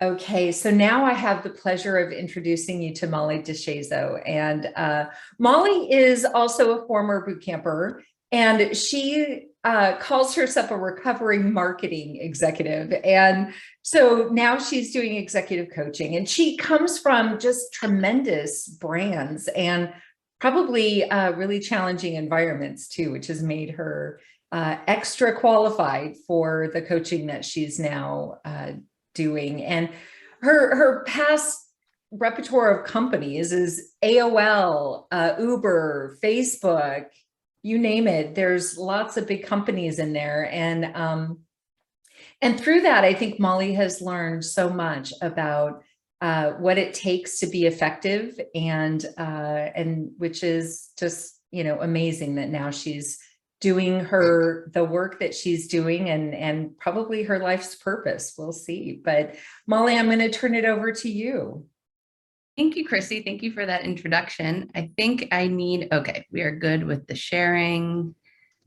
Okay, so now I have the pleasure of introducing you to Molly DeShazo. And Molly is also a former boot camper, and she calls herself a recovering marketing executive. And so now she's doing executive coaching, and she comes from just tremendous brands and probably really challenging environments too, which has made her extra qualified for the coaching that she's now doing. And her past repertoire of companies is AOL, Uber, Facebook, you name it. There's lots of big companies in there. And through that, I think Molly has learned so much about what it takes to be effective, and which is just, amazing that now she's doing the work that she's doing, and probably her life's purpose. We'll see. But Molly, I'm going to turn it over to you. Thank you, Chrissy. Thank you for that introduction. I think okay, we are good with the sharing.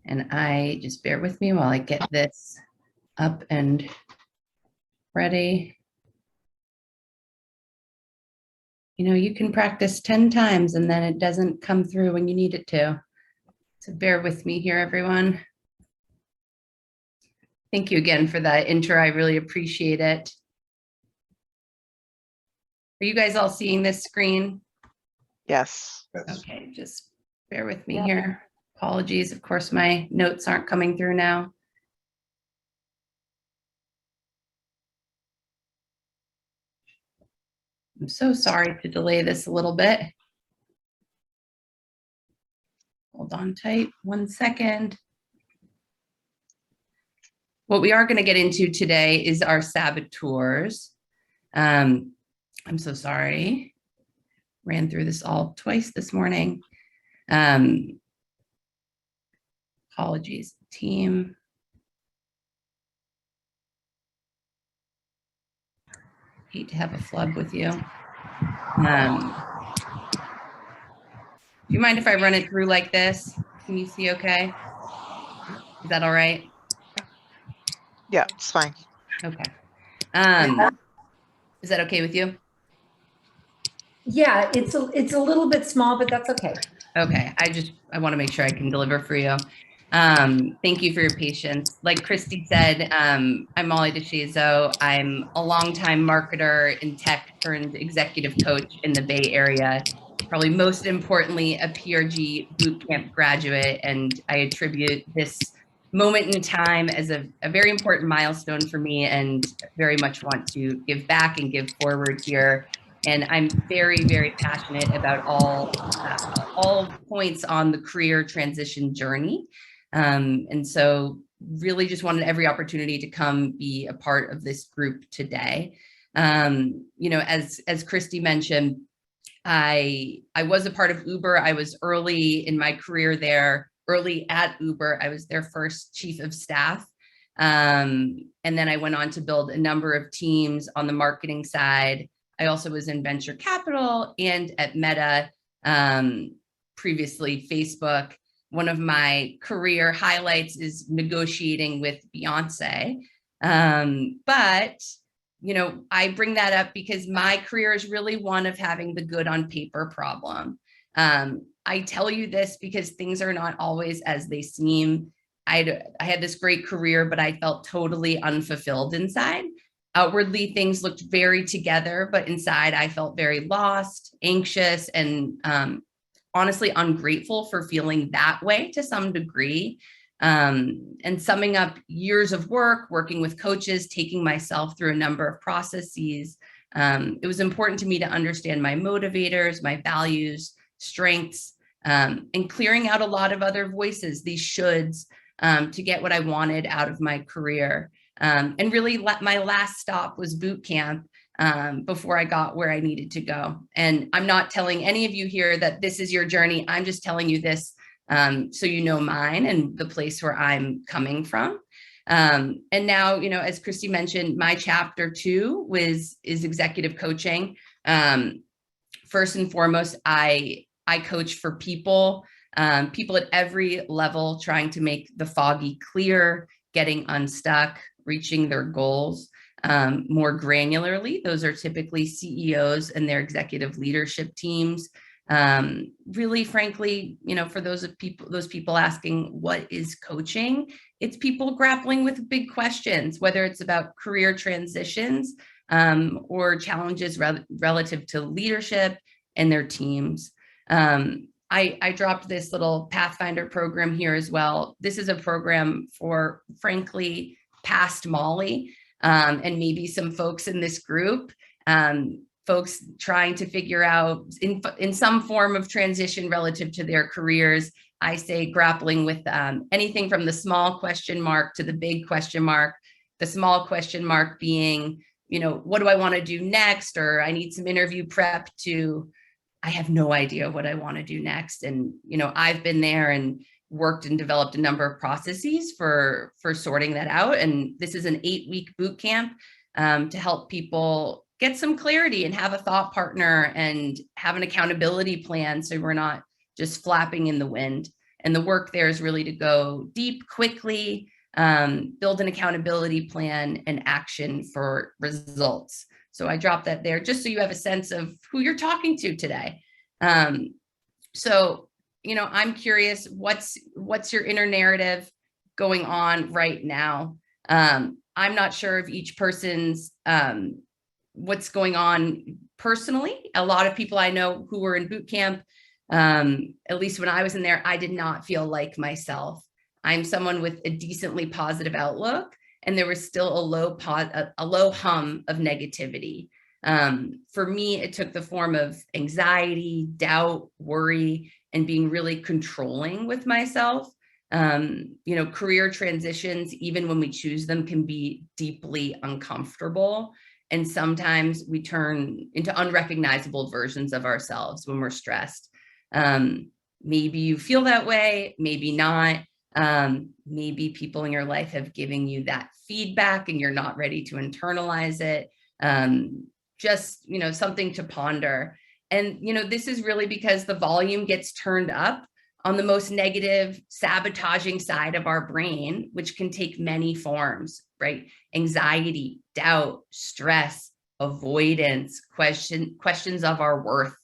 And just bear with me while I get this up and ready. You can practice 10 times and then it doesn't come through when you need it to. So bear with me here, everyone. Thank you again for that intro. I really appreciate it. Are you guys all seeing this screen? Yes. Okay, just bear with me here. Apologies. Of course, my notes aren't coming through now. I'm so sorry to delay this a little bit. Hold on tight 1 second. What we are going to get into today is our saboteurs. I'm so sorry. Ran through this all twice this morning. Apologies, team. Hate to have a flub with you. Do you mind if I run it through like this? Can you see okay? Is that all right? Yeah, it's fine. Okay. Is that okay with you? Yeah, it's a little bit small, but that's okay. Okay, I want to make sure I can deliver for you. Thank you for your patience. Like Christy said, I'm Molly DeShazo. I'm a longtime marketer in tech turned executive coach in the Bay Area. Probably most importantly, a PRG bootcamp graduate, and I attribute this moment in time as a very important milestone for me, and very much want to give back and give forward here. And I'm very, very passionate about all points on the career transition journey. And so really just wanted every opportunity to come be a part of this group today. As Christy mentioned, I was a part of Uber. I was early in my career there, early at Uber. I was their first chief of staff. And then I went on to build a number of teams on the marketing side. I also was in venture capital and at Meta, previously Facebook. One of my career highlights is negotiating with Beyonce. But I bring that up because my career is really one of having the good on paper problem. I tell you this because things are not always as they seem. I had this great career, but I felt totally unfulfilled inside. Outwardly, things looked very together, but inside I felt very lost, anxious, and honestly ungrateful for feeling that way to some degree. And summing up years of work, working with coaches, taking myself through a number of processes, it was important to me to understand my motivators, my values, strengths, and clearing out a lot of other voices, these shoulds, to get what I wanted out of my career. And really my last stop was boot camp before I got where I needed to go. And I'm not telling any of you here that this is your journey. I'm just telling you this so you know mine and the place where I'm coming from. And now, as Christy mentioned, my chapter 2 is executive coaching. First and foremost, I coach for people at every level, trying to make the foggy clear, getting unstuck, reaching their goals. More granularly, those are typically CEOs and their executive leadership teams. Really, frankly, for those people asking, what is coaching? It's people grappling with big questions, whether it's about career transitions or challenges relative to leadership and their teams. I dropped this little Pathfinder program here as well. This is a program for, frankly, past Molly and maybe some folks in this group, folks trying to figure out in some form of transition relative to their careers. I say grappling with anything from the small question mark to the big question mark. The small question mark being, what do I want to do next? Or I need some interview prep to, I have no idea what I want to do next. And, I've been there and worked and developed a number of processes for sorting that out. And this is an 8-week boot camp to help people get some clarity and have a thought partner and have an accountability plan, so we're not just flapping in the wind. And the work there is really to go deep quickly, build an accountability plan and action for results. So I dropped that there just so you have a sense of who you're talking to today. So, I'm curious, what's your inner narrative going on right now? I'm not sure of each person's what's going on personally. A lot of people I know who were in boot camp, at least when I was in there, I did not feel like myself. I'm someone with a decently positive outlook, and there was still a low hum of negativity. For me, it took the form of anxiety, doubt, worry, and being really controlling with myself. Career transitions, even when we choose them, can be deeply uncomfortable. And sometimes we turn into unrecognizable versions of ourselves when we're stressed. Maybe you feel that way, maybe not. Maybe people in your life have given you that feedback and you're not ready to internalize it. Just, something to ponder. And, this is really because the volume gets turned up on the most negative, sabotaging side of our brain, which can take many forms, right? Anxiety, doubt, stress, avoidance, questions of our worth,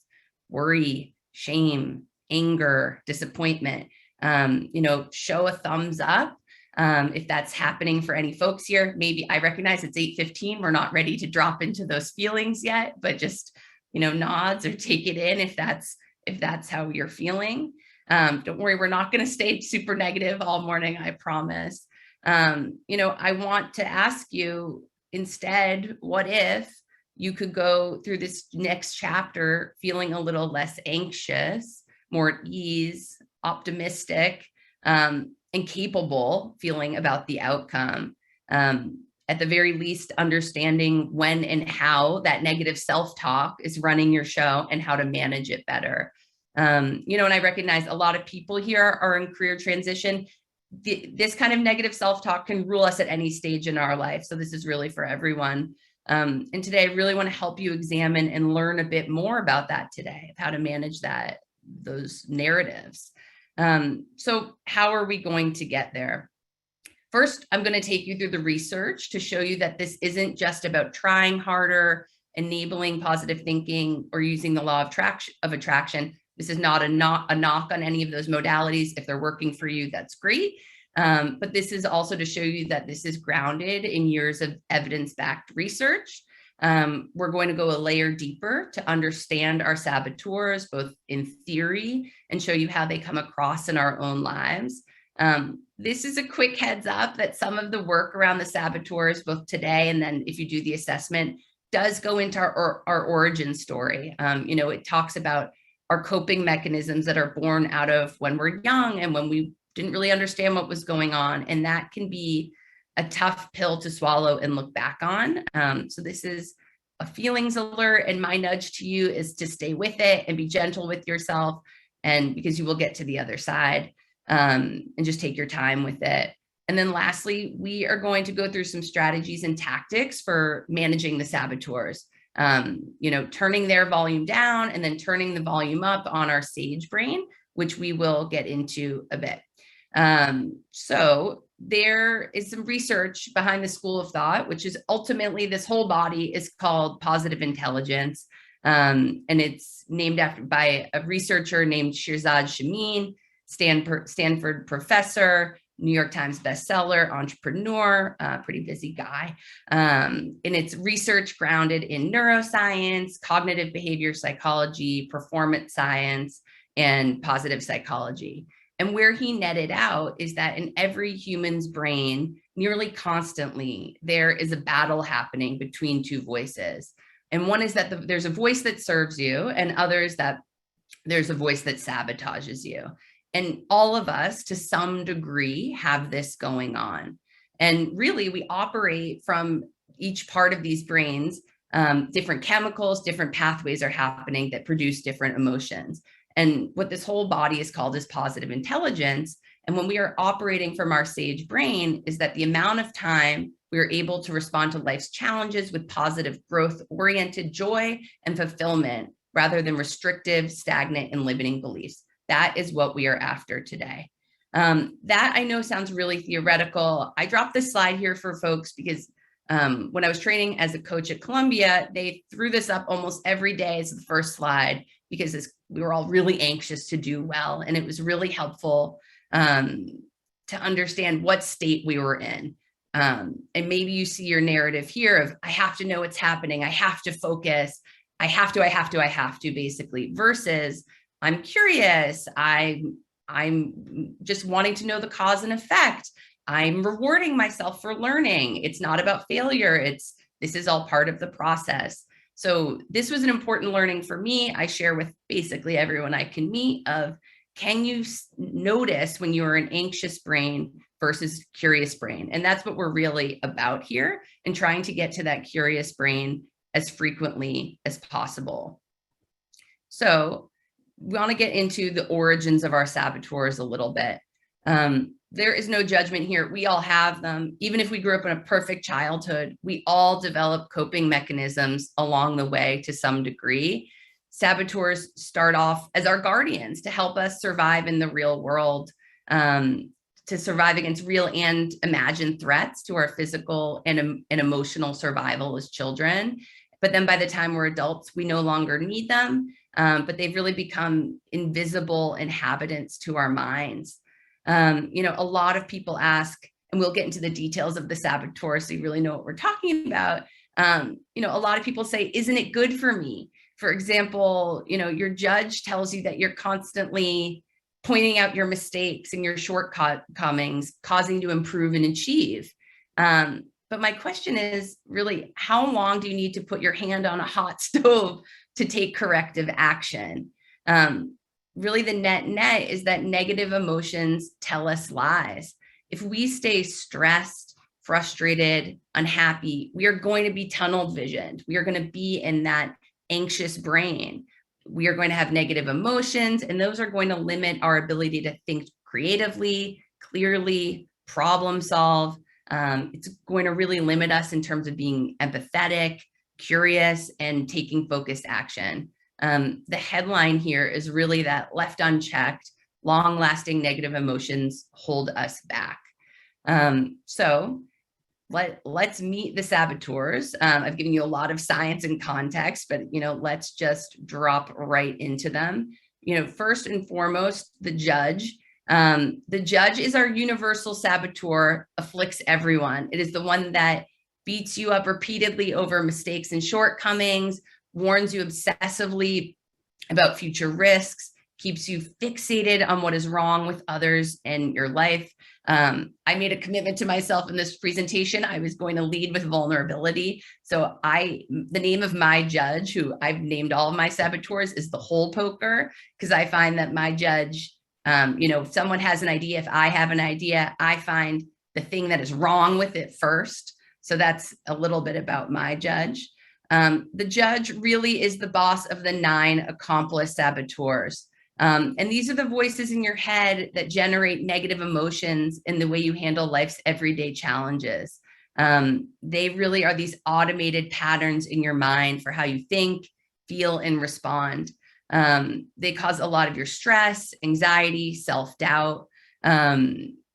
worry, shame, anger, disappointment. Show a thumbs up if that's happening for any folks here. Maybe I recognize it's 8:15. We're not ready to drop into those feelings yet, but just, nods or take it in if that's how you're feeling. Don't worry, we're not going to stay super negative all morning, I promise. I want to ask you instead, what if you could go through this next chapter feeling a little less anxious, more at ease, optimistic, and capable feeling about the outcome. At the very least, understanding when and how that negative self-talk is running your show and how to manage it better. And I recognize a lot of people here are in career transition. This kind of negative self-talk can rule us at any stage in our life. So this is really for everyone. And today I really want to help you examine and learn a bit more about that today, of how to manage those narratives. So how are we going to get there? First, I'm going to take you through the research to show you that this isn't just about trying harder, enabling positive thinking, or using the law of attraction. This is not a knock on any of those modalities. If they're working for you, that's great. But this is also to show you that this is grounded in years of evidence-backed research. We're going to go a layer deeper to understand our saboteurs, both in theory, and show you how they come across in our own lives. This is a quick heads up that some of the work around the saboteurs, both today and then if you do the assessment, does go into our origin story. It talks about our coping mechanisms that are born out of when we're young and when we didn't really understand what was going on. And that can be a tough pill to swallow and look back on. So this is a feelings alert, and my nudge to you is to stay with it and be gentle with yourself, and because you will get to the other side, and just take your time with it. And then lastly, we are going to go through some strategies and tactics for managing the saboteurs, turning their volume down and then turning the volume up on our sage brain, which we will get into a bit. So there is some research behind the school of thought, which is ultimately this whole body is called positive intelligence. And it's named by a researcher named Shirzad Chamine, Stanford professor, New York Times bestseller, entrepreneur, pretty busy guy. And it's research grounded in neuroscience, cognitive behavior psychology, performance science, and positive psychology. And where he netted out is that in every human's brain, nearly constantly, there is a battle happening between two voices. And one is that there's a voice that serves you, and others that there's a voice that sabotages you. And all of us, to some degree, have this going on. And really, we operate from each part of these brains. Different chemicals, different pathways are happening that produce different emotions. And what this whole body is called is positive intelligence. And when we are operating from our sage brain, is that the amount of time we are able to respond to life's challenges with positive, growth-oriented joy and fulfillment, rather than restrictive, stagnant, and limiting beliefs. That is what we are after today. That I know sounds really theoretical. I dropped this slide here for folks because when I was training as a coach at Columbia, they threw this up almost every day as the first slide because we were all really anxious to do well. And it was really helpful to understand what state we were in. And maybe you see your narrative here of, I have to know what's happening. I have to focus. I have to, basically, versus I'm curious. I'm just wanting to know the cause and effect. I'm rewarding myself for learning. It's not about failure. This is all part of the process. So this was an important learning for me. I share with basically everyone I can meet of, can you notice when you're an anxious brain versus curious brain? And that's what we're really about here, and trying to get to that curious brain as frequently as possible. So we want to get into the origins of our saboteurs a little bit. There is no judgment here. We all have them. Even if we grew up in a perfect childhood, we all develop coping mechanisms along the way to some degree. Saboteurs start off as our guardians to help us survive in the real world, to survive against real and imagined threats to our physical and emotional survival as children. But then by the time we're adults, we no longer need them, but they've really become invisible inhabitants to our minds. A lot of people ask, and we'll get into the details of the saboteur so you really know what we're talking about. A lot of people say, isn't it good for me? For example, your judge tells you that you're constantly pointing out your mistakes and your shortcomings, causing you to improve and achieve. But my question is really, how long do you need to put your hand on a hot stove to take corrective action? Really, the net is that negative emotions tell us lies. If we stay stressed, frustrated, unhappy, we are going to be tunnel visioned. We are going to be in that anxious brain. We are going to have negative emotions, and those are going to limit our ability to think creatively, clearly, problem solve. It's going to really limit us in terms of being empathetic, curious, and taking focused action. The headline here is really that left unchecked, long-lasting negative emotions hold us back. So let's meet the saboteurs. I've given you a lot of science and context, but let's just drop right into them. First and foremost, the judge. The judge is our universal saboteur, afflicts everyone. It is the one that beats you up repeatedly over mistakes and shortcomings, warns you obsessively about future risks, keeps you fixated on what is wrong with others in your life. I made a commitment to myself in this presentation. I was going to lead with vulnerability. So the name of my judge, who I've named all of my saboteurs, is the hole poker, because I find that my judge, if someone has an idea, if I have an idea, I find the thing that is wrong with it first. So that's a little bit about my judge. The judge really is the boss of the 9 accomplice saboteurs. And these are the voices in your head that generate negative emotions in the way you handle life's everyday challenges. They really are these automated patterns in your mind for how you think, feel, and respond. They cause a lot of your stress, anxiety, self-doubt.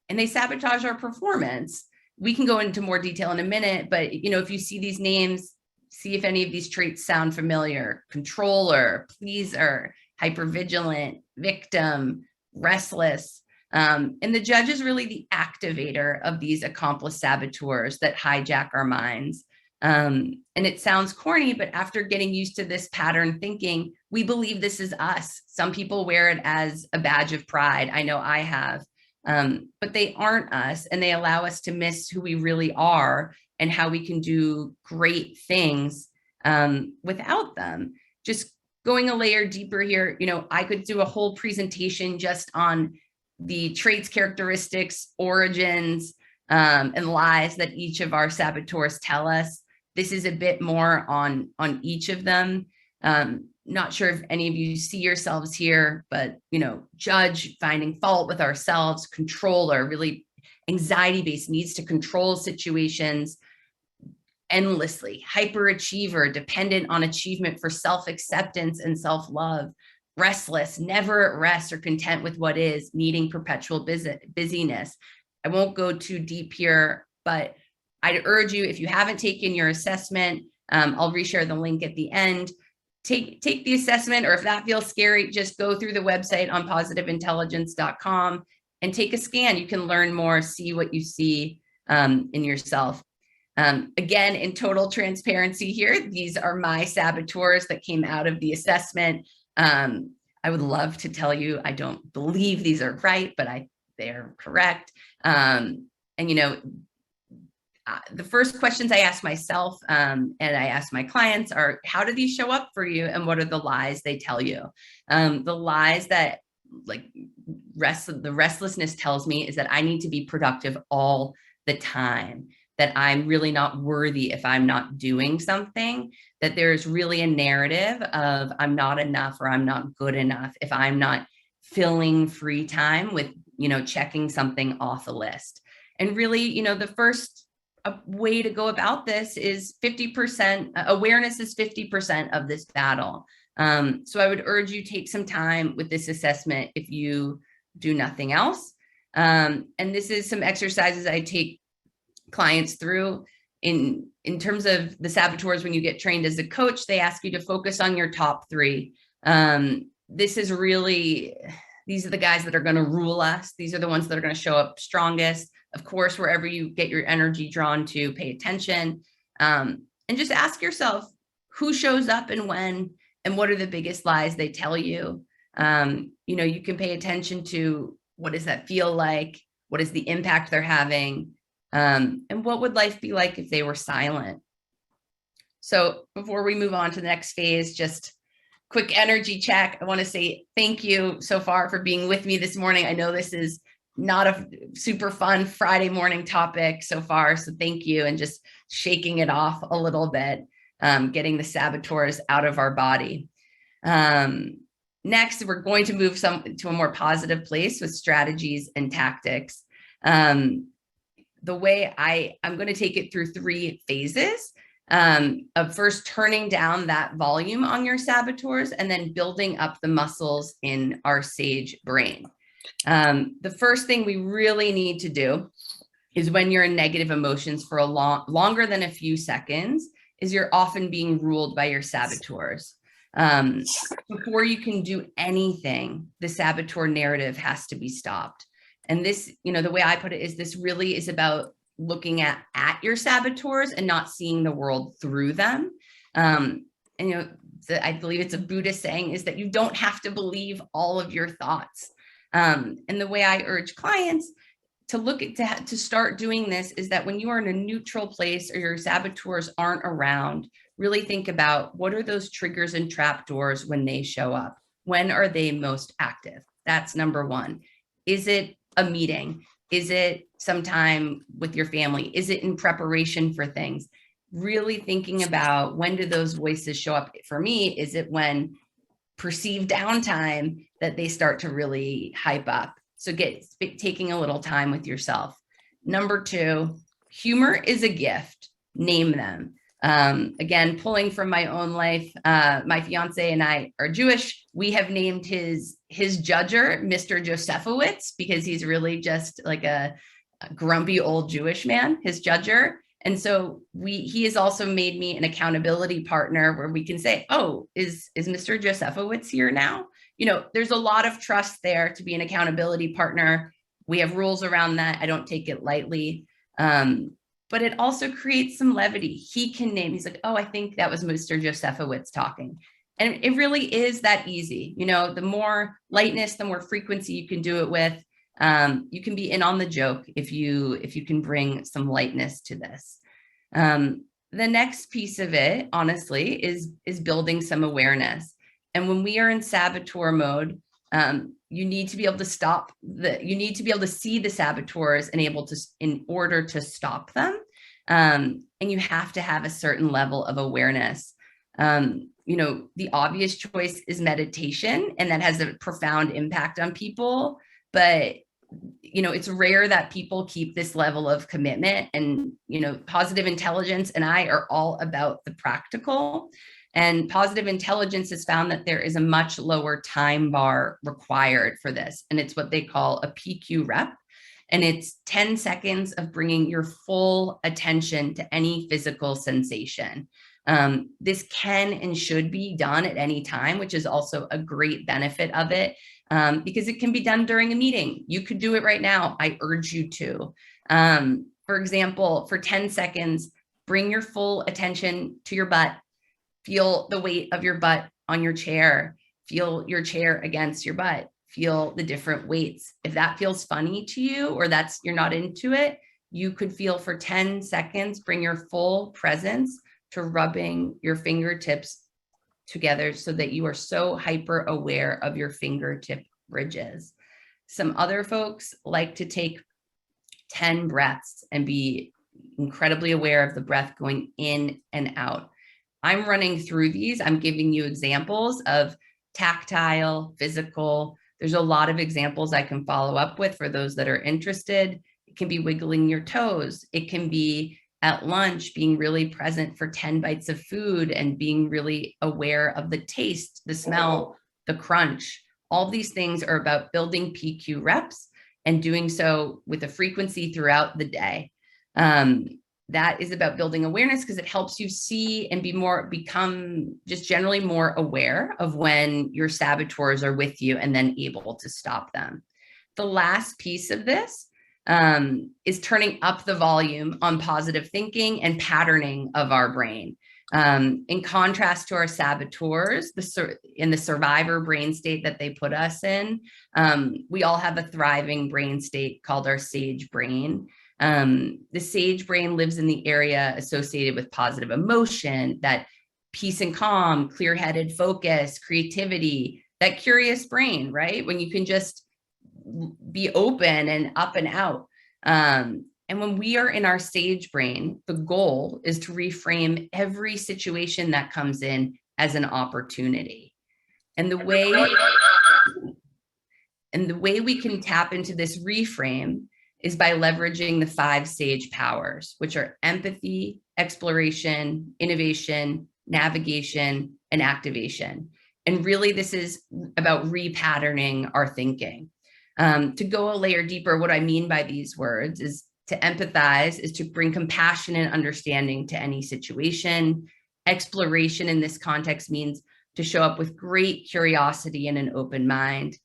and they sabotage our performance. We can go into more detail in a minute, but if you see these names, see if any of these traits sound familiar: controller, pleaser, hypervigilant, victim, restless. And the judge is really the activator of these accomplice saboteurs that hijack our minds. And it sounds corny, but after getting used to this pattern thinking, we believe this is us. Some people wear it as a badge of pride. I know I have, but they aren't us, and they allow us to miss who we really are and how we can do great things without them. Just going a layer deeper here, I could do a whole presentation just on the traits, characteristics, origins, and lies that each of our saboteurs tell us. This is a bit more on each of them. Not sure if any of you see yourselves here, but judge, finding fault with ourselves; controller, really anxiety-based, needs to control situations endlessly; hyperachiever, dependent on achievement for self-acceptance and self-love; restless, never at rest or content with what is, needing perpetual busyness. I won't go too deep here, but I'd urge you, if you haven't taken your assessment, I'll reshare the link at the end. Take the assessment, or if that feels scary, just go through the website on positiveintelligence.com and take a scan. You can learn more, see what you see in yourself. Again, in total transparency here, these are my saboteurs that came out of the assessment. I would love to tell you I don't believe these are right, but they're correct. The first questions I ask myself and I ask my clients are, how do these show up for you, and what are the lies they tell you? The lies that the restlessness tells me is that I need to be productive all the time, that I'm really not worthy if I'm not doing something, that there's really a narrative of I'm not enough or I'm not good enough if I'm not filling free time with, checking something off a list. And really, the first way to go about this is 50%, awareness is 50% of this battle. So I would urge you take some time with this assessment if you do nothing else. And this is some exercises I take clients through in terms of the saboteurs. When you get trained as a coach, they ask you to focus on your top 3. This is really, these are the guys that are going to rule us. These are the ones that are going to show up strongest. Of course, wherever you get your energy drawn to, pay attention, and just ask yourself who shows up and when, and what are the biggest lies they tell you. You can pay attention to, what does that feel like? What is the impact they're having? And what would life be like if they were silent? So before we move on to the next phase, just quick energy check. I want to say thank you so far for being with me this morning. I know this is not a super fun Friday morning topic so far, so thank you, and just shaking it off a little bit, getting the saboteurs out of our body. Next, we're going to move to a more positive place with strategies and tactics. The way I'm going to take it through 3 phases of first turning down that volume on your saboteurs, and then building up the muscles in our sage brain. The first thing we really need to do is, when you're in negative emotions for longer than a few seconds, is you're often being ruled by your saboteurs. Before you can do anything, the saboteur narrative has to be stopped. And this, the way I put it is, this really is about looking at your saboteurs and not seeing the world through them. I believe it's a Buddhist saying, is that you don't have to believe all of your thoughts. And the way I urge clients to start doing this is that when you are in a neutral place or your saboteurs aren't around, really think about, what are those triggers and trapdoors when they show up? When are they most active? That's number 1. Is it a meeting? Is it sometime with your family? Is it in preparation for things? Really thinking about, when do those voices show up? For me, is it when perceived downtime that they start to really hype up? So taking a little time with yourself. Number 2, humor is a gift. Name them. Again, pulling from my own life, my fiance and I are Jewish. We have named his his judger, Mr. Josephowitz, because he's really just like a grumpy old Jewish man, his judger. And so he has also made me an accountability partner where we can say, oh, is Mr. Josephowitz here now? You know, there's a lot of trust there to be an accountability partner. We have rules around that. I don't take it lightly. But it also creates some levity. He can name, he's like, oh, I think that was Mr. Josephowitz talking. And it really is that easy. You know, the more lightness, the more frequency you can do it with. You can be in on the joke if you can bring some lightness to this. The next piece of it, honestly, is building some awareness. And when we are in saboteur mode, you need to be able to you need to be able to see the saboteurs and in order to stop them. And you have to have a certain level of awareness. You know, the obvious choice is meditation, and that has a profound impact on people. But, you know, it's rare that people keep this level of commitment. And, you know, positive intelligence and I are all about the practical. And positive intelligence has found that there is a much lower time bar required for this. And it's what they call a PQ rep. And it's 10 seconds of bringing your full attention to any physical sensation. This can and should be done at any time, which is also a great benefit of it, because it can be done during a meeting. You could do it right now. I urge you to. For example, for 10 seconds, bring your full attention to your butt. Feel the weight of your butt on your chair. Feel your chair against your butt. Feel the different weights. If that feels funny to you or you're not into it, you could feel for 10 seconds, bring your full presence to rubbing your fingertips together so that you are so hyper aware of your fingertip ridges. Some other folks like to take 10 breaths and be incredibly aware of the breath going in and out. I'm running through these. I'm giving you examples of tactile, physical. There's a lot of examples I can follow up with for those that are interested. It can be wiggling your toes. It can be at lunch, being really present for 10 bites of food and being really aware of the taste, the smell, the crunch. All these things are about building PQ reps and doing so with a frequency throughout the day. That is about building awareness because it helps you see and become just generally more aware of when your saboteurs are with you and then able to stop them. The last piece of this is turning up the volume on positive thinking and patterning of our brain. In contrast to our saboteurs, in the survivor brain state that they put us in, we all have a thriving brain state called our sage brain. The sage brain lives in the area associated with positive emotion, that peace and calm, clear-headed focus, creativity, that curious brain, right? When you can just be open and up and out. And when we are in our sage brain, the goal is to reframe every situation that comes in as an opportunity. And the way we can tap into this reframe is by leveraging the 5 sage powers, which are empathy, exploration, innovation, navigation, and activation. And really, this is about repatterning our thinking. To go a layer deeper, what I mean by these words is to empathize is to bring compassion and understanding to any situation. Exploration in this context means to show up with great curiosity and an open mind.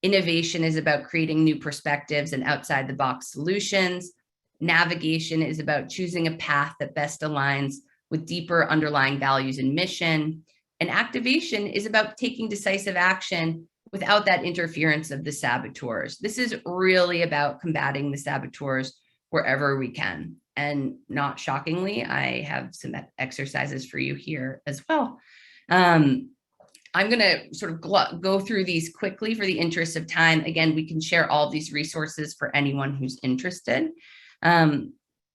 Innovation is about creating new perspectives and outside the box solutions. Navigation is about choosing a path that best aligns with deeper underlying values and mission. And activation is about taking decisive action without that interference of the saboteurs. This is really about combating the saboteurs wherever we can. And not shockingly, I have some exercises for you here as well. I'm going to sort of go through these quickly for the interest of time. Again, we can share all these resources for anyone who's interested.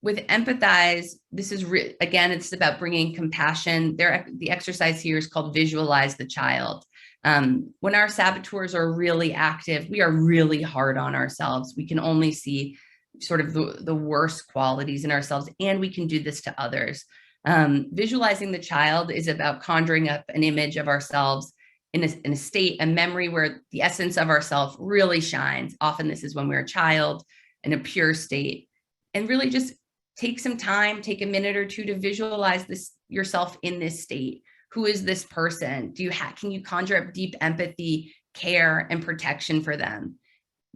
With empathize, this is, again, it's about bringing compassion. The exercise here is called visualize the child. When our saboteurs are really active, we are really hard on ourselves. We can only see sort of the worst qualities in ourselves, and we can do this to others. Visualizing the child is about conjuring up an image of ourselves in a state, a memory where the essence of ourself really shines. Often this is when we're a child in a pure state, and really just take some time, take a minute or two to visualize this yourself in this state. Who is this person? Can you conjure up deep empathy, care, and protection for them?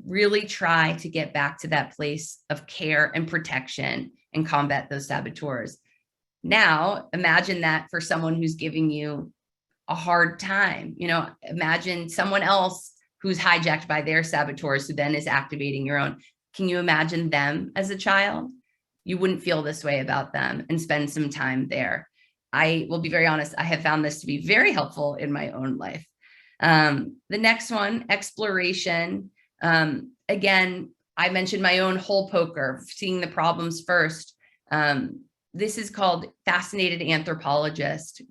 Really try to get back to that place of care and protection and combat those saboteurs. Now, imagine that for someone who's giving you a hard time. Imagine someone else who's hijacked by their saboteurs, who then is activating your own. Can you imagine them as a child? You wouldn't feel this way about them, and spend some time there. I will be very honest, I have found this to be very helpful in my own life. The next one, exploration. Again, I mentioned my own hole poker, seeing the problems first. This is called fascinated anthropologist,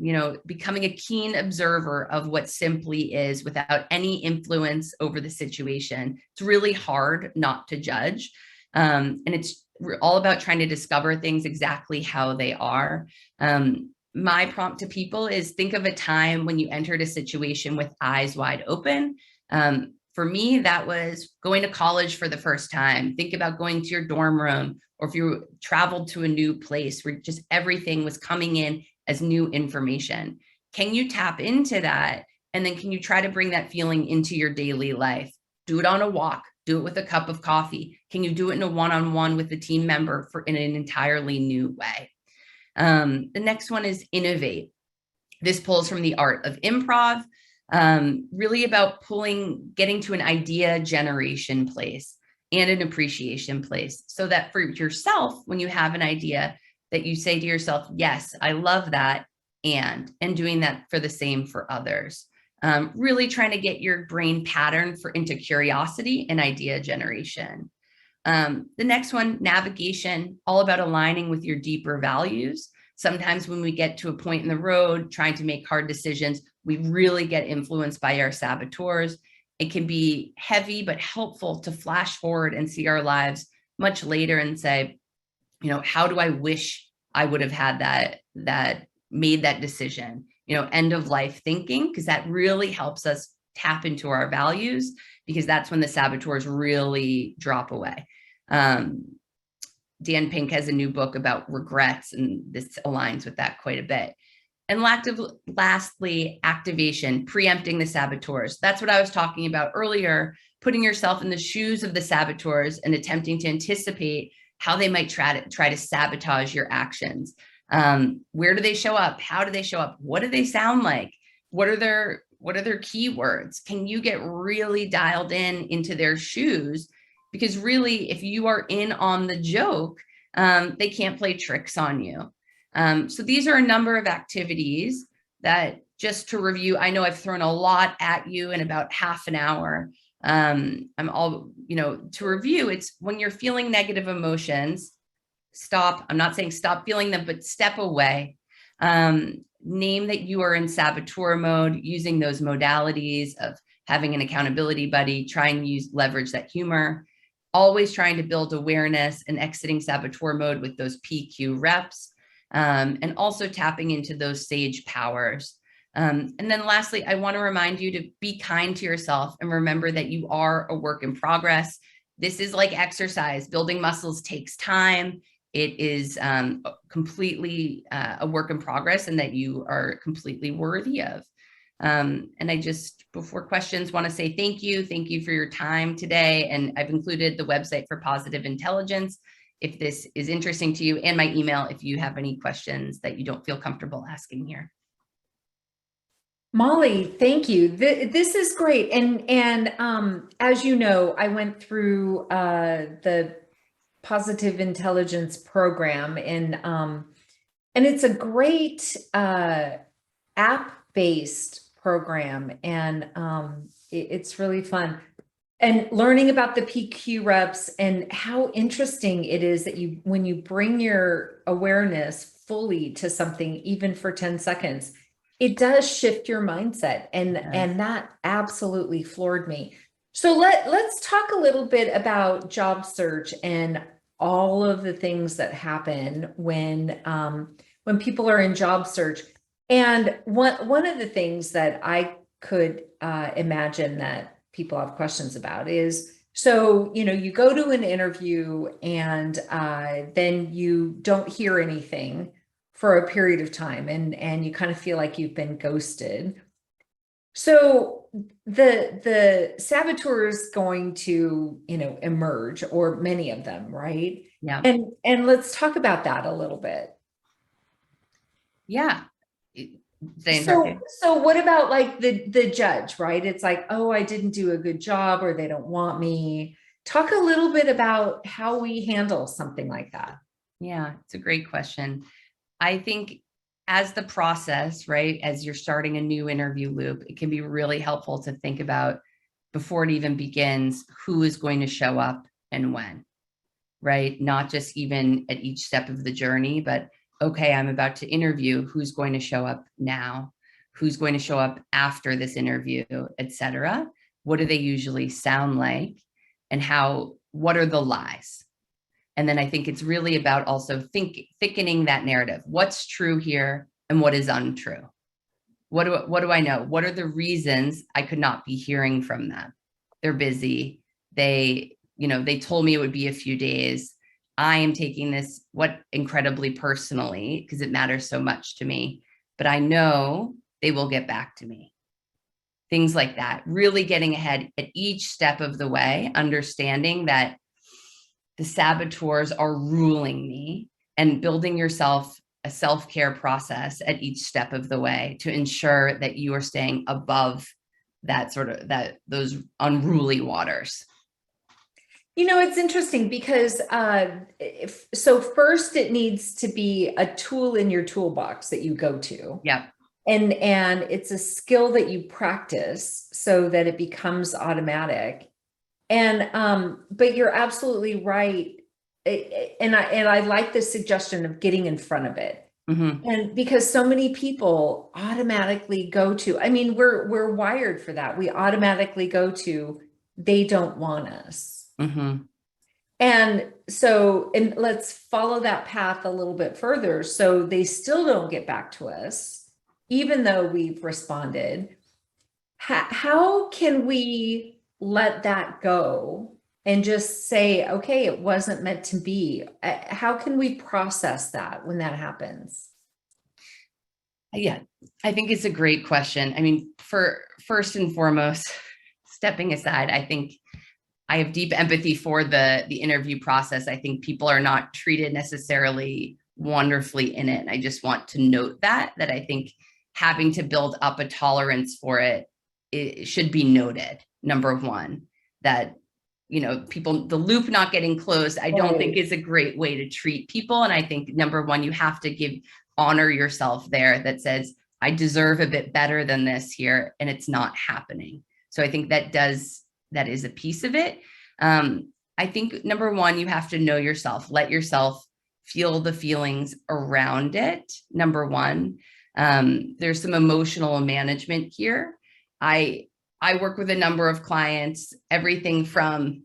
becoming a keen observer of what simply is without any influence over the situation. It's really hard not to judge. And it's all about trying to discover things exactly how they are. My prompt to people is, think of a time when you entered a situation with eyes wide open. For me, that was going to college for the first time. Think about going to your dorm room, or if you traveled to a new place where just everything was coming in as new information. Can you tap into that? And then can you try to bring that feeling into your daily life? Do it on a walk, do it with a cup of coffee. Can you do it in a one-on-one with a team member in an entirely new way? The next one is innovate. This pulls from the art of improv, really about getting to an idea generation place and an appreciation place, so that for yourself, when you have an idea, that you say to yourself, yes, I love that, and doing that for the same for others. Really trying to get your brain patterned into curiosity and idea generation. The next one, navigation, all about aligning with your deeper values. Sometimes when we get to a point in the road, trying to make hard decisions, we really get influenced by our saboteurs. It can be heavy, but helpful to flash forward and see our lives much later and say, how do I wish I would have had that made that decision? End of life thinking, because that really helps us tap into our values, because that's when the saboteurs really drop away. Dan Pink has a new book about regrets, and this aligns with that quite a bit. And lastly, activation, preempting the saboteurs. That's what I was talking about earlier, putting yourself in the shoes of the saboteurs and attempting to anticipate how they might try to sabotage your actions. Where do they show up? How do they show up? What do they sound like? What are their keywords? Can you get really dialed into their shoes? Because really, if you are in on the joke, they can't play tricks on you. So these are a number of activities that, just to review, I know I've thrown a lot at you in about half an hour. To review, it's when you're feeling negative emotions, stop. I'm not saying stop feeling them, but step away. Name that you are in saboteur mode, using those modalities of having an accountability buddy, trying to leverage that humor, always trying to build awareness and exiting saboteur mode with those PQ reps. And also tapping into those sage powers. And then lastly, I want to remind you to be kind to yourself and remember that you are a work in progress. This is like exercise. Building muscles takes time. It is completely a work in progress, and that you are completely worthy of. And I just, before questions, want to say thank you. Thank you for your time today. And I've included the website for Positive Intelligence if this is interesting to you, and my email if you have any questions that you don't feel comfortable asking here. Molly, thank you. This is great. And as you know, I went through the Positive Intelligence program, and it's a great app-based program, and it's really fun. And learning about the PQ reps, and how interesting it is that when you bring your awareness fully to something, even for 10 seconds, it does shift your mindset. And that absolutely floored me. So let's talk a little bit about job search and all of the things that happen when people are in job search. And one of the things that I could imagine that people have questions about is, so, you go to an interview and then you don't hear anything for a period of time, and you kind of feel like you've been ghosted. So the saboteur is going to, emerge, or many of them, right? Yeah. And let's talk about that a little bit. Yeah. So what about like the judge, right? It's like, oh, I didn't do a good job, or they don't want me. Talk a little bit about how we handle something like that. Yeah, it's a great question. I think as the process, right, as you're starting a new interview loop, it can be really helpful to think about, before it even begins, who is going to show up and when, right? Not just even at each step of the journey, but okay, I'm about to interview, who's going to show up now? Who's going to show up after this interview, etc. What do they usually sound like? And what are the lies? And then I think it's really about also thickening that narrative. What's true here and what is untrue? What do I know? What are the reasons I could not be hearing from them? They're busy. They told me it would be a few days. I am taking this incredibly personally, because it matters so much to me, but I know they will get back to me. Things like that, really getting ahead at each step of the way, understanding that the saboteurs are ruling me, and building yourself a self-care process at each step of the way to ensure that you are staying above those unruly waters. It's interesting because so first it needs to be a tool in your toolbox that you go to. Yeah. And it's a skill that you practice so that it becomes automatic. And but you're absolutely right. And I like the suggestion of getting in front of it. Mm-hmm. And because so many people automatically go to, we're wired for that. We automatically go to, they don't want us. Mm-hmm. And let's follow that path a little bit further. So they still don't get back to us, even though we've responded. How can we let that go and just say, okay, it wasn't meant to be? How can we process that when that happens? Yeah, I think it's a great question. First and foremost, stepping aside, I think I have deep empathy for the interview process. I think people are not treated necessarily wonderfully in it. And I just want to note that I think having to build up a tolerance for it should be noted. Number one, that, people, the loop not getting closed, I don't think is a great way to treat people. And I think number one, you have to honor yourself there, that says, I deserve a bit better than this here, and it's not happening. So I think that is a piece of it. I think number one, you have to know yourself, let yourself feel the feelings around it. Number one, there's some emotional management here. I work with a number of clients, everything from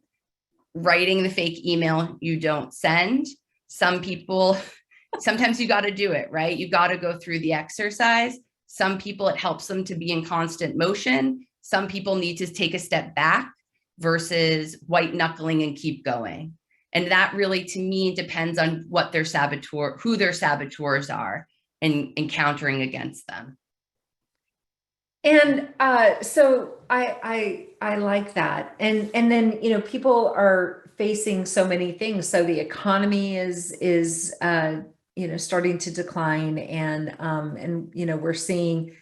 writing the fake email you don't send. Some people, sometimes you got to do it, right? You got to go through the exercise. Some people, it helps them to be in constant motion. Some people need to take a step back versus white knuckling and keep going. And that really, to me, depends on who their saboteurs are, and encountering against them. And so I like that. And then, people are facing so many things. So the economy is starting to decline, and we're seeing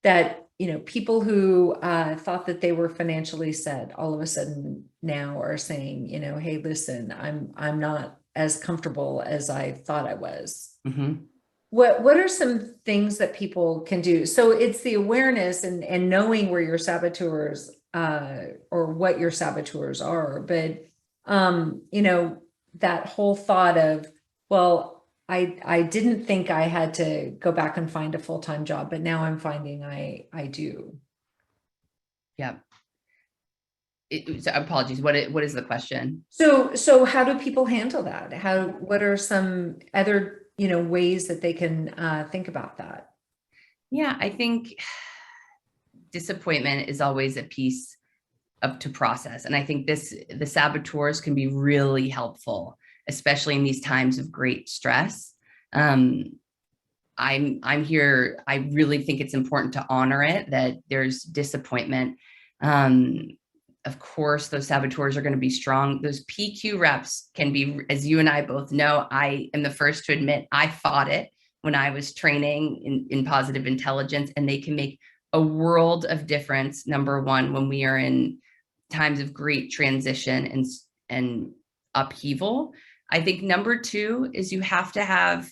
that, people who thought that they were financially set, all of a sudden now are saying, hey, listen, I'm not as comfortable as I thought I was. Mm-hmm. What are some things that people can do? So it's the awareness and knowing where your saboteurs or what your saboteurs are, but that whole thought of, well, I didn't think I had to go back and find a full-time job, but now I'm finding I do. Yeah. So apologies. What is the question? So how do people handle that? What are some other ways that they can think about that? Yeah, I think disappointment is always a piece to process. And I think the saboteurs can be really helpful, especially in these times of great stress. I'm here. I really think it's important to honor it, that there's disappointment. Of course, those saboteurs are going to be strong. Those PQ reps can be, as you and I both know, I am the first to admit I fought it when I was training in positive intelligence, and they can make a world of difference. Number one, when we are in times of great transition and upheaval. I think number two is you have to have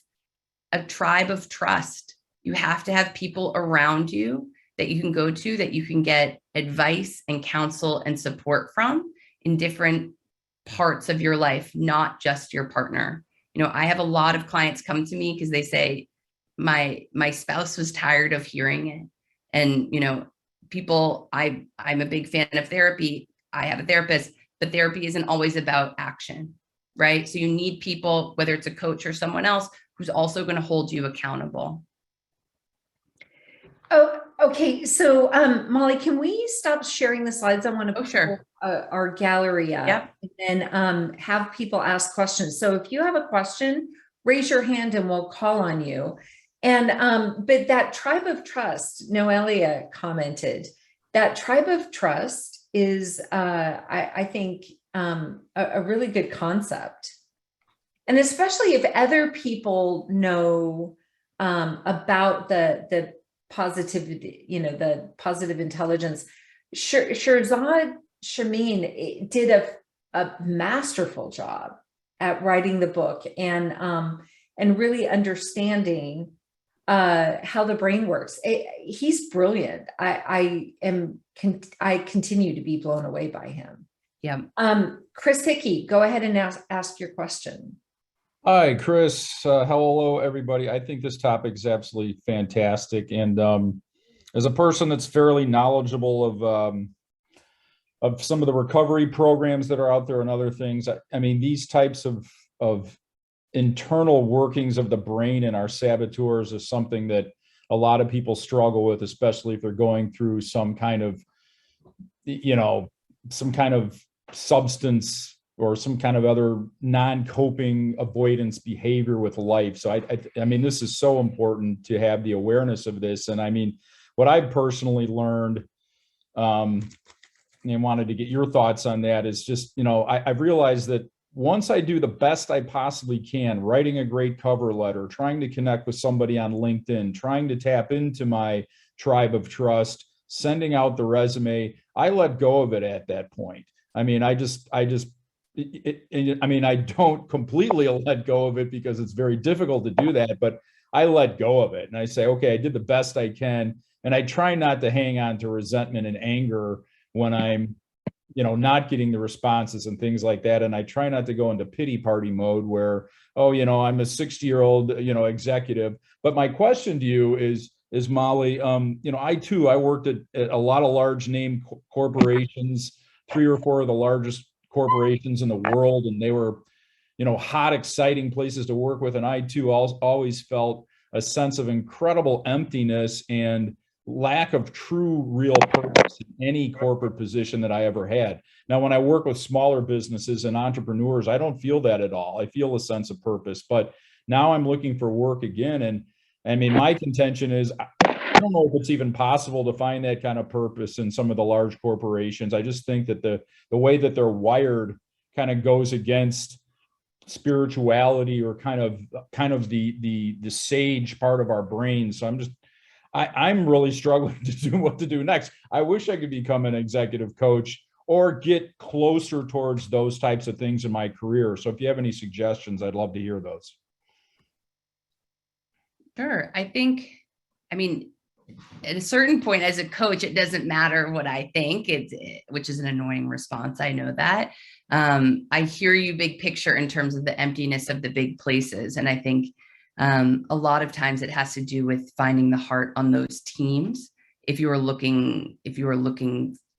a tribe of trust. You have to have people around you that you can go to, that you can get advice and counsel and support from in different parts of your life, not just your partner. I have a lot of clients come to me because they say, my spouse was tired of hearing it. And, people, I'm a big fan of therapy. I have a therapist, but therapy isn't always about action, right? So you need people, whether it's a coach or someone else, who's also going to hold you accountable. Oh, okay. So, Molly, can we stop sharing the slides? I want to Sure. pull our gallery up. Yep. And then have people ask questions. So if you have a question, raise your hand and we'll call on you. And but that tribe of trust, Noelia commented, that tribe of trust is, I think, a really good concept. And especially if other people know about the positivity, the positive intelligence. Shirzad Shamin did a masterful job at writing the book and really understanding how the brain works. He's brilliant. I continue to be blown away by him. Yeah. Chris Hickey, go ahead and ask your question. Hi, Chris. Hello, everybody. I think this topic is absolutely fantastic. And as a person that's fairly knowledgeable of some of the recovery programs that are out there and other things, I mean, these types of internal workings of the brain and our saboteurs is something that a lot of people struggle with, especially if they're going through some kind of substance or some kind of other non-coping avoidance behavior with life. So I mean, this is so important to have the awareness of this. And I mean, what I've personally learned, and wanted to get your thoughts on that, is just, I've realized that once I do the best I possibly can, writing a great cover letter, trying to connect with somebody on LinkedIn, trying to tap into my tribe of trust, sending out the resume, I let go of it at that point. I mean, I don't completely let go of it because it's very difficult to do that, but I let go of it and I say, okay, I did the best I can. And I try not to hang on to resentment and anger when I'm, not getting the responses and things like that. And I try not to go into pity party mode where, I'm a 60-year-old, executive. But my question to you is Molly, I worked at a lot of large name corporations, 3 or 4 of the largest corporations in the world, and they were, hot, exciting places to work with. And I too always felt a sense of incredible emptiness and lack of true, real purpose in any corporate position that I ever had. Now, when I work with smaller businesses and entrepreneurs, I don't feel that at all. I feel a sense of purpose, but now I'm looking for work again. And I mean, my contention is, I don't know if it's even possible to find that kind of purpose in some of the large corporations. I just think that the way that they're wired kind of goes against spirituality or kind of the sage part of our brain. So I'm really struggling to do what to do next. I wish I could become an executive coach or get closer towards those types of things in my career. So if you have any suggestions, I'd love to hear those. Sure. I mean, at a certain point as a coach, it doesn't matter what I think, which is an annoying response. I know that. I hear you big picture in terms of the emptiness of the big places. And I think a lot of times it has to do with finding the heart on those teams. If you were looking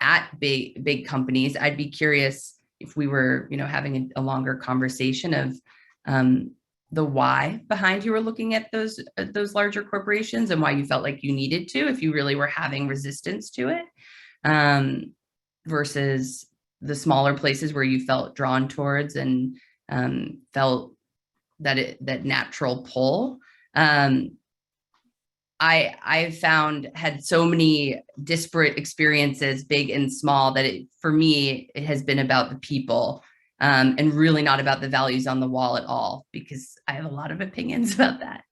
at big companies, I'd be curious if we were, having a longer conversation of, the why behind you were looking at those larger corporations and why you felt like you needed to, if you really were having resistance to it, versus the smaller places where you felt drawn towards and felt that natural pull. I found had so many disparate experiences, big and small, that for me, it has been about the people, and really not about the values on the wall at all, because I have a lot of opinions about that.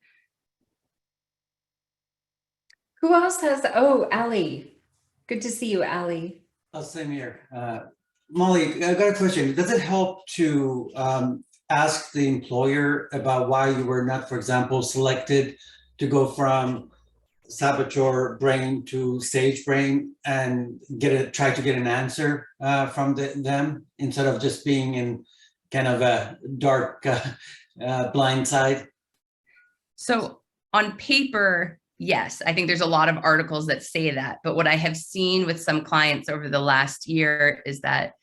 Who else has, oh, Allie. Good to see you, Allie. Oh, same here. Molly, I got a question. Does it help to ask the employer about why you were not, for example, selected to go from Saboteur brain to Sage brain and try to get an answer from them instead of just being in kind of a dark blind side? So on paper, yes, I think there's a lot of articles that say that. But what I have seen with some clients over the last year is that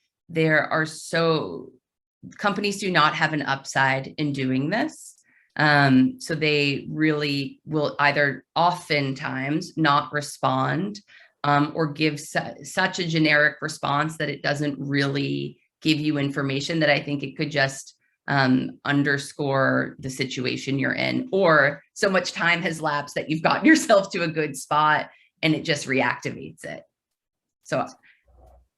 companies do not have an upside in doing this. So they really will either oftentimes not respond, or give such a generic response that it doesn't really give you information, that I think it could just underscore the situation you're in, or so much time has lapsed that you've gotten yourself to a good spot and it just reactivates it. So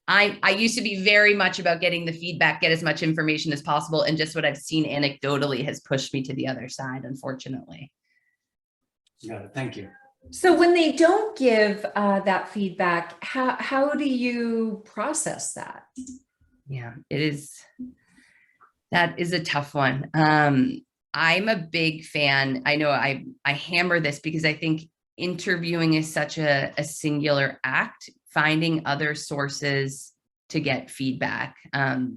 I used to be very much about getting the feedback, get as much information as possible. And just what I've seen anecdotally has pushed me to the other side, unfortunately. Got it. Thank you. So when they don't give that feedback, how do you process that? Yeah, that is a tough one. I'm a big fan. I know I hammer this because I think interviewing is such a singular act. Finding other sources to get feedback. The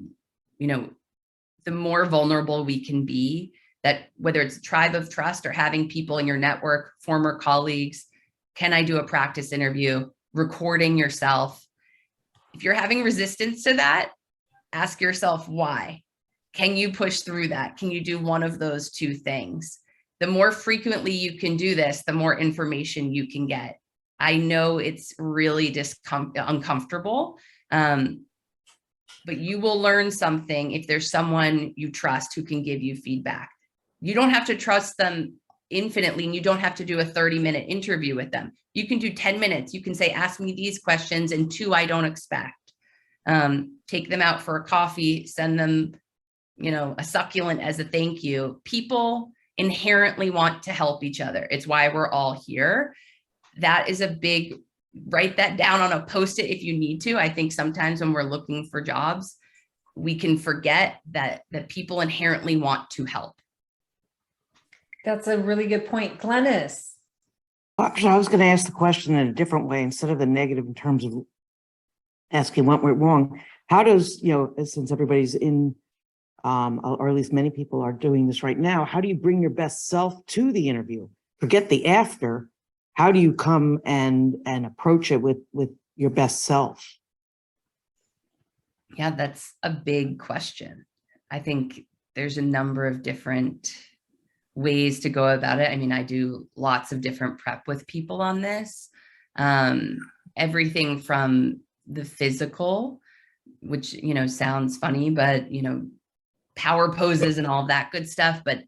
more vulnerable we can be, that whether it's a tribe of trust or having people in your network, former colleagues, can I do a practice interview, recording yourself. If you're having resistance to that, ask yourself why. Can you push through that? Can you do one of those two things? The more frequently you can do this, the more information you can get. I know it's really uncomfortable, but you will learn something if there's someone you trust who can give you feedback. You don't have to trust them infinitely, and you don't have to do a 30-minute interview with them. You can do 10 minutes. You can say, ask me these questions, and 2 I don't expect. Take them out for a coffee, send them, a succulent as a thank you. People inherently want to help each other. It's why we're all here. That is write that down on a Post-it if you need to. I think sometimes when we're looking for jobs, we can forget that people inherently want to help. That's a really good point. Glennis. Actually, I was going to ask the question in a different way, instead of the negative in terms of asking what went wrong. How does, since everybody's in, or at least many people are doing this right now, how do you bring your best self to the interview? Forget the after. How do you come and approach it with your best self? Yeah, that's a big question. I think there's a number of different ways to go about it. I mean, I do lots of different prep with people on this. Everything from the physical, which, sounds funny, but, power poses and all of that good stuff. But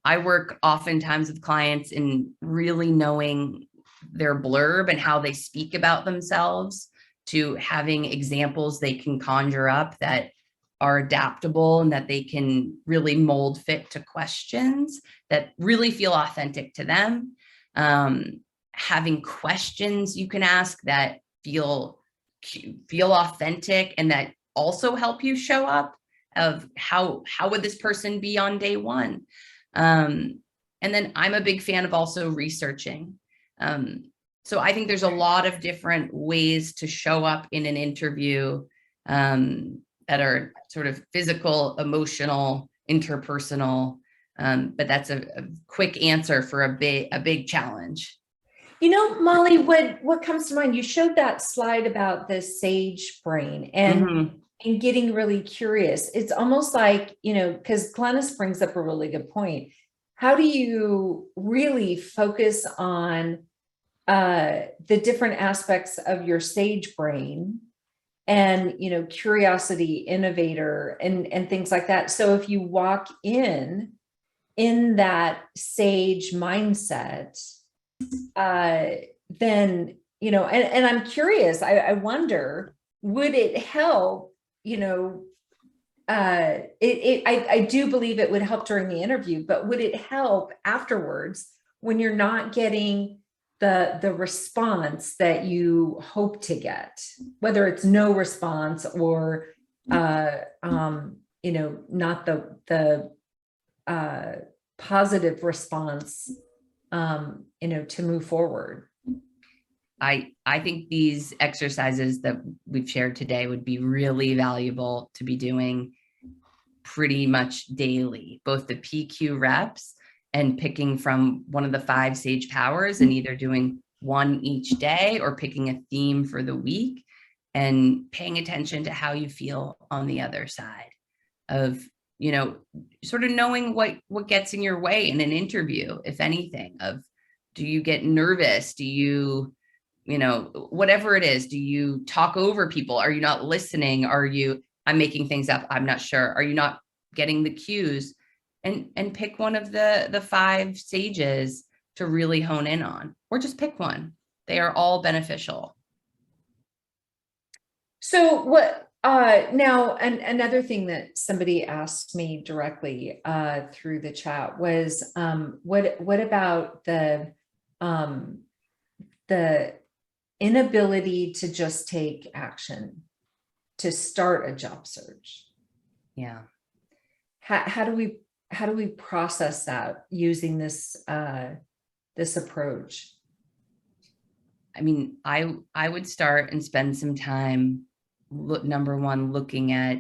I work oftentimes with clients in really knowing their blurb and how they speak about themselves, to having examples they can conjure up that are adaptable and that they can really mold fit to questions that really feel authentic to them. Having questions you can ask that feel authentic and that also help you show up, of how would this person be on day one? And then I'm a big fan of also researching. So I think there's a lot of different ways to show up in an interview that are sort of physical, emotional, interpersonal. But that's a quick answer for a big challenge. Molly, what comes to mind? You showed that slide about the sage brain and getting really curious. It's almost like, because Glennis brings up a really good point. how do you really focus on the different aspects of your sage brain and, curiosity, innovator, and things like that. So if you walk in that sage mindset, then, and I'm curious, I wonder, would it help, I do believe it would help during the interview, but would it help afterwards when you're not getting the response that you hope to get, whether it's no response or not the positive response, to move forward? I think these exercises that we've shared today would be really valuable to be doing pretty much daily, both the PQ reps and picking from one of the 5 sage powers and either doing one each day or picking a theme for the week and paying attention to how you feel on the other side of, sort of knowing what gets in your way in an interview, if anything, of do you get nervous? Do you, whatever it is, do you talk over people? Are you not listening? I'm making things up, I'm not sure. Are you not getting the cues? And pick one of the 5 sages to really hone in on, or just pick one. They are all beneficial. So what, now, and another thing that somebody asked me directly through the chat was, what about the inability to just take action, to start a job search? Yeah. How do we process that using this approach? I mean, I would start and spend some time, number one, looking at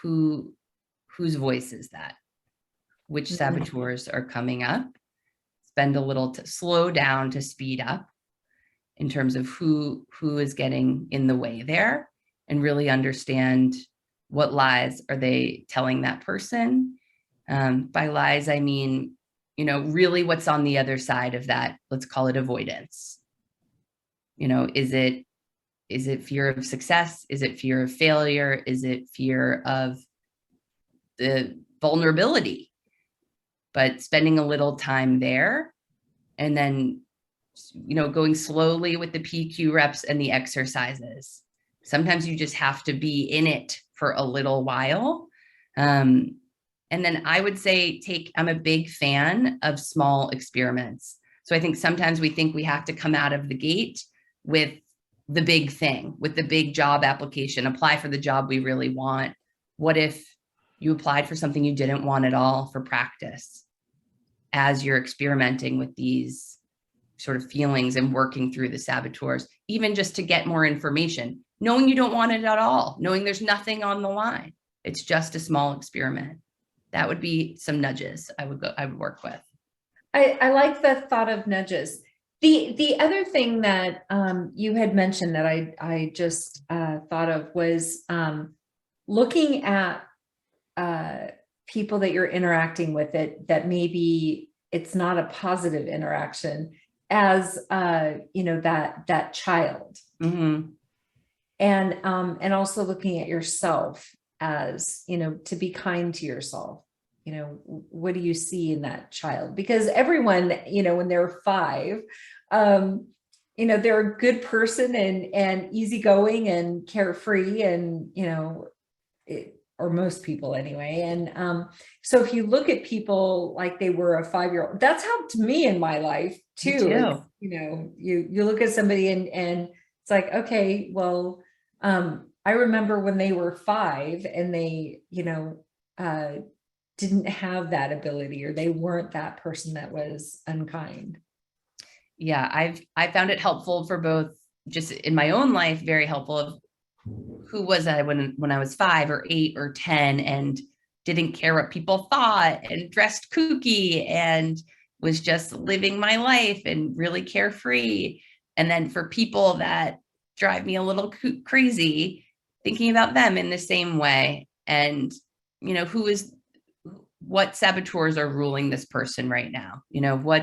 whose voice is that, which saboteurs are coming up, spend a little to slow down to speed up in terms of who is getting in the way there, and really understand what lies are they telling that person. By lies, I mean, really what's on the other side of that, let's call it avoidance. Is it fear of success? Is it fear of failure? Is it fear of the vulnerability? But spending a little time there and then, going slowly with the PQ reps and the exercises. Sometimes you just have to be in it for a little while. And then I would say I'm a big fan of small experiments. So I think sometimes we think we have to come out of the gate with the big thing, with the big job application, apply for the job we really want. What if you applied for something you didn't want at all for practice as you're experimenting with these sort of feelings and working through the saboteurs, even just to get more information, knowing you don't want it at all, knowing there's nothing on the line. It's just a small experiment. That would be some nudges I would work with. I like the thought of nudges. The other thing that you had mentioned that I just thought of was looking at people that you're interacting with, that maybe it's not a positive interaction, as that child. Mm-hmm. And also looking at yourself as, to be kind to yourself. What do you see in that child? Because everyone, when they're 5, they're a good person and easygoing and carefree, and, or most people anyway. And so if you look at people like they were a 5-year-old, that's helped me in my life too. You look at somebody and it's like, okay, well, I remember when they were 5 and they, didn't have that ability, or they weren't that person that was unkind. Yeah, I found it helpful for both, just in my own life, very helpful of who was I when I was 5 or 8 or 10 and didn't care what people thought and dressed kooky and was just living my life and really carefree. And then for people that drive me a little crazy, thinking about them in the same way. And, what saboteurs are ruling this person right now? You know, what